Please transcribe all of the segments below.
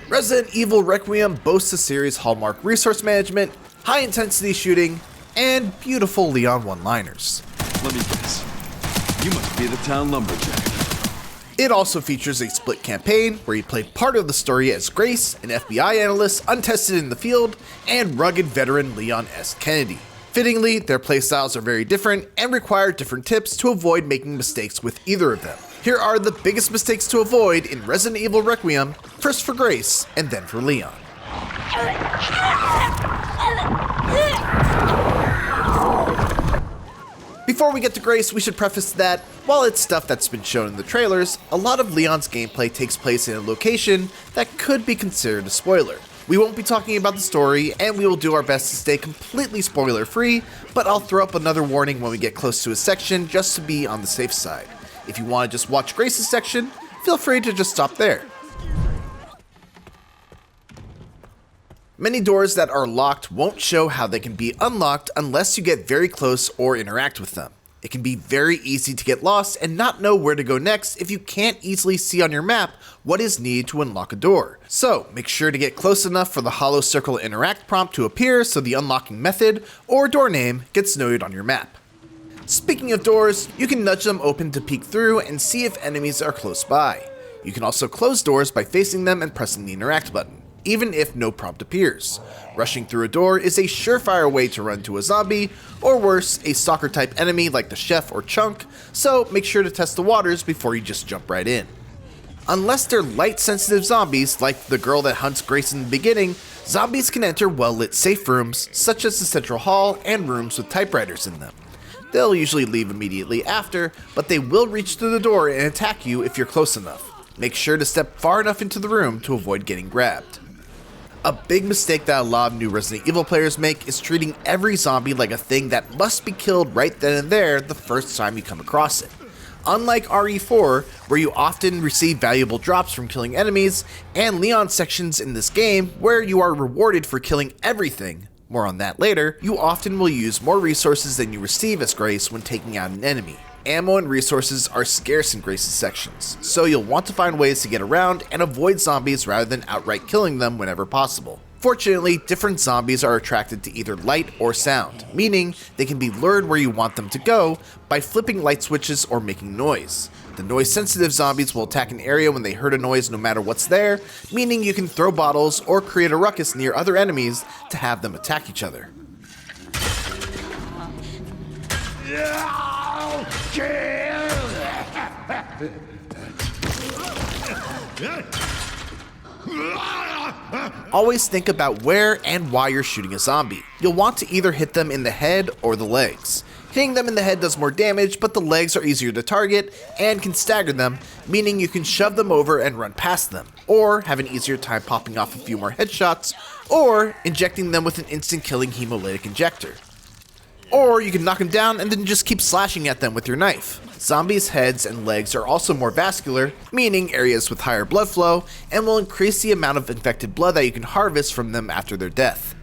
Resident Evil Requiem boasts a series hallmark resource management, high-intensity shooting, and beautiful Leon one-liners. Let me guess. You must be the town lumberjack. It also features a split campaign where you play part of the story as Grace, an FBI analyst untested in the field, and rugged veteran Leon S. Kennedy. Fittingly, their playstyles are very different and require different tips to avoid making mistakes with either of them. Here are the biggest mistakes to avoid in Resident Evil Requiem, first for Grace, and then for Leon. Before we get to Grace, we should preface that, while it's stuff that's been shown in the trailers, a lot of Leon's gameplay takes place in a location that could be considered a spoiler. We won't be talking about the story, and we will do our best to stay completely spoiler-free, but I'll throw up another warning when we get close to a section just to be on the safe side. If you want to just watch Grace's section, feel free to just stop there. Many doors that are locked won't show how they can be unlocked unless you get very close or interact with them. It can be very easy to get lost and not know where to go next if you can't easily see on your map what is needed to unlock a door. So make sure to get close enough for the hollow circle interact prompt to appear so the unlocking method or door name gets noted on your map. Speaking of doors, you can nudge them open to peek through and see if enemies are close by. You can also close doors by facing them and pressing the interact button, even if no prompt appears. Rushing through a door is a surefire way to run to a zombie, or worse, a stalker type enemy like the chef or chunk, so make sure to test the waters before you just jump right in. Unless they're light sensitive zombies like the girl that hunts Grace in the beginning, zombies can enter well lit safe rooms such as the central hall and rooms with typewriters in them. They'll usually leave immediately after, but they will reach through the door and attack you if you're close enough. Make sure to step far enough into the room to avoid getting grabbed. A big mistake that a lot of new Resident Evil players make is treating every zombie like a thing that must be killed right then and there the first time you come across it. Unlike RE4, where you often receive valuable drops from killing enemies, and Leon sections in this game where you are rewarded for killing everything, more on that later, you often will use more resources than you receive as Grace when taking out an enemy. Ammo and resources are scarce in Grace's sections, so you'll want to find ways to get around and avoid zombies rather than outright killing them whenever possible. Fortunately, different zombies are attracted to either light or sound, meaning they can be lured where you want them to go by flipping light switches or making noise. The noise-sensitive zombies will attack an area when they heard a noise no matter what's there, meaning you can throw bottles or create a ruckus near other enemies to have them attack each other. Always think about where and why you're shooting a zombie. You'll want to either hit them in the head or the legs. Hitting them in the head does more damage, but the legs are easier to target and can stagger them, meaning you can shove them over and run past them, or have an easier time popping off a few more headshots, or injecting them with an instant killing hemolytic injector. Or you can knock them down and then just keep slashing at them with your knife. Zombies' heads and legs are also more vascular, meaning areas with higher blood flow, and will increase the amount of infected blood that you can harvest from them after their death.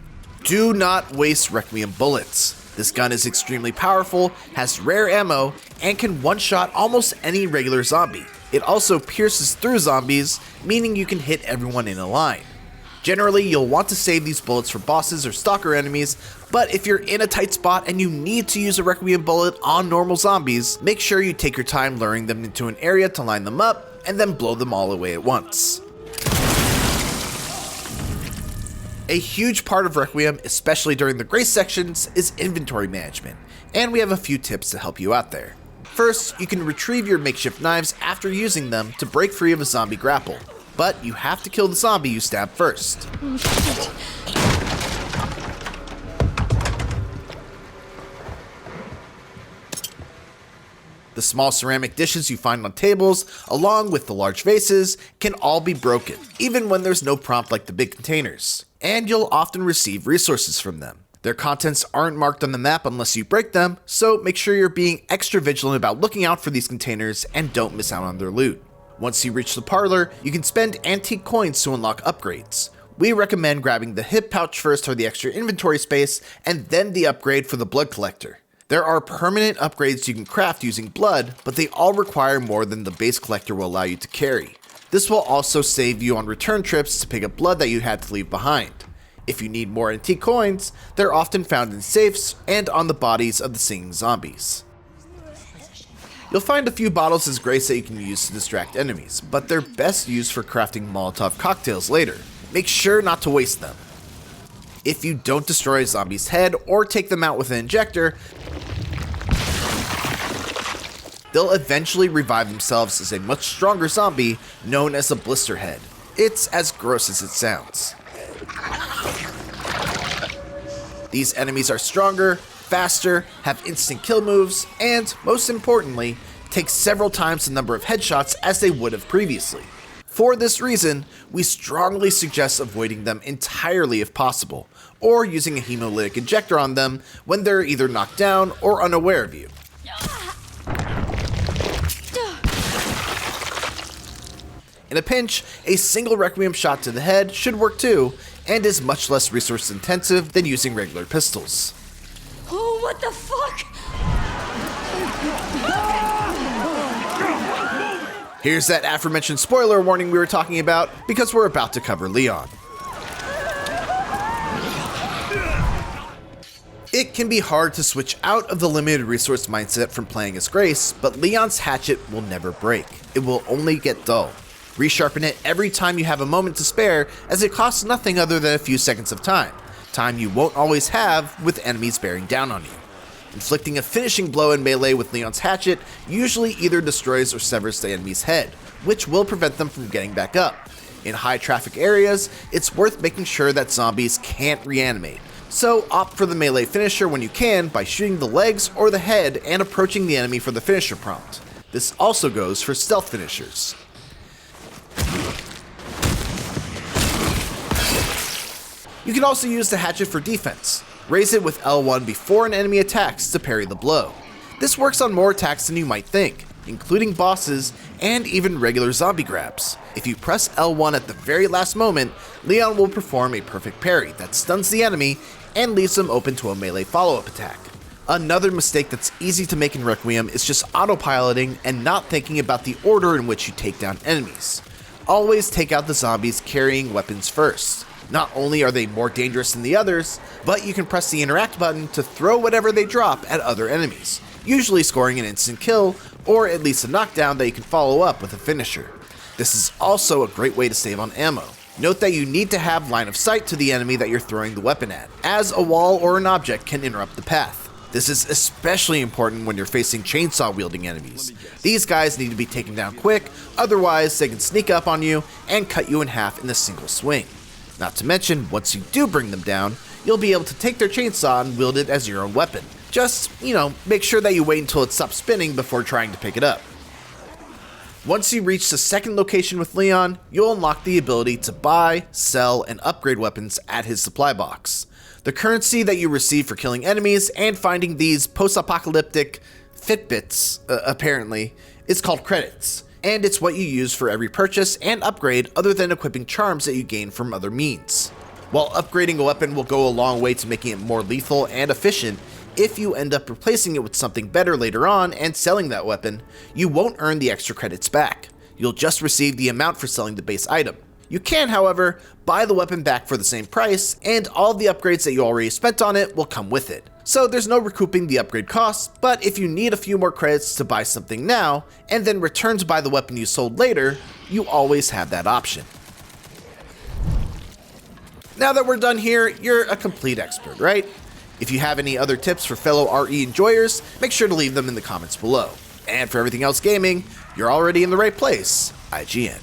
Do not waste Requiem bullets. This gun is extremely powerful, has rare ammo, and can one-shot almost any regular zombie. It also pierces through zombies, meaning you can hit everyone in a line. Generally, you'll want to save these bullets for bosses or stalker enemies, but if you're in a tight spot and you need to use a Requiem bullet on normal zombies, make sure you take your time luring them into an area to line them up, and then blow them all away at once. A huge part of Requiem, especially during the Grace sections, is inventory management, and we have a few tips to help you out there. First, you can retrieve your makeshift knives after using them to break free of a zombie grapple, but you have to kill the zombie you stab first. The small ceramic dishes you find on tables, along with the large vases, can all be broken, even when there's no prompt like the big containers. And you'll often receive resources from them. Their contents aren't marked on the map unless you break them, so make sure you're being extra vigilant about looking out for these containers and don't miss out on their loot. Once you reach the parlor, you can spend antique coins to unlock upgrades. We recommend grabbing the hip pouch first for the extra inventory space, and then the upgrade for the blood collector. There are permanent upgrades you can craft using blood, but they all require more than the base collector will allow you to carry. This will also save you on return trips to pick up blood that you had to leave behind. If you need more antique coins, they're often found in safes and on the bodies of the singing zombies. You'll find a few bottles as grace that you can use to distract enemies, but they're best used for crafting Molotov cocktails later. Make sure not to waste them. If you don't destroy a zombie's head or take them out with an injector, they'll eventually revive themselves as a much stronger zombie known as a blister head. It's as gross as it sounds. These enemies are stronger, faster, have instant kill moves, and, most importantly, take several times the number of headshots as they would have previously. For this reason, we strongly suggest avoiding them entirely if possible, or using a hemolytic injector on them when they're either knocked down or unaware of you. In a pinch, a single Requiem shot to the head should work too, and is much less resource intensive than using regular pistols. Oh, what the fuck? Here's that aforementioned spoiler warning we were talking about, because we're about to cover Leon. It can be hard to switch out of the limited resource mindset from playing as Grace, but Leon's hatchet will never break. It will only get dull. Resharpen it every time you have a moment to spare, as it costs nothing other than a few seconds of time you won't always have with enemies bearing down on you. Inflicting a finishing blow in melee with Leon's hatchet usually either destroys or severs the enemy's head, which will prevent them from getting back up. In high traffic areas, it's worth making sure that zombies can't reanimate, so opt for the melee finisher when you can by shooting the legs or the head and approaching the enemy for the finisher prompt. This also goes for stealth finishers. You can also use the hatchet for defense. Raise it with L1 before an enemy attacks to parry the blow. This works on more attacks than you might think, including bosses and even regular zombie grabs. If you press L1 at the very last moment, Leon will perform a perfect parry that stuns the enemy and leaves them open to a melee follow-up attack. Another mistake that's easy to make in Requiem is just autopiloting and not thinking about the order in which you take down enemies. Always take out the zombies carrying weapons first. Not only are they more dangerous than the others, but you can press the interact button to throw whatever they drop at other enemies, usually scoring an instant kill, or at least a knockdown that you can follow up with a finisher. This is also a great way to save on ammo. Note that you need to have line of sight to the enemy that you're throwing the weapon at, as a wall or an object can interrupt the path. This is especially important when you're facing chainsaw-wielding enemies. These guys need to be taken down quick, otherwise they can sneak up on you and cut you in half in a single swing. Not to mention, once you do bring them down, you'll be able to take their chainsaw and wield it as your own weapon. Just, make sure that you wait until it stops spinning before trying to pick it up. Once you reach the second location with Leon, you'll unlock the ability to buy, sell, and upgrade weapons at his supply box. The currency that you receive for killing enemies and finding these post-apocalyptic Fitbits, apparently, is called credits. And it's what you use for every purchase and upgrade other than equipping charms that you gain from other means. While upgrading a weapon will go a long way to making it more lethal and efficient, if you end up replacing it with something better later on and selling that weapon, you won't earn the extra credits back. You'll just receive the amount for selling the base item. You can, however, buy the weapon back for the same price, and all the upgrades that you already spent on it will come with it. So there's no recouping the upgrade costs, but if you need a few more credits to buy something now, and then return to buy the weapon you sold later, you always have that option. Now that we're done here, you're a complete expert, right? If you have any other tips for fellow RE enjoyers, make sure to leave them in the comments below. And for everything else gaming, you're already in the right place, IGN.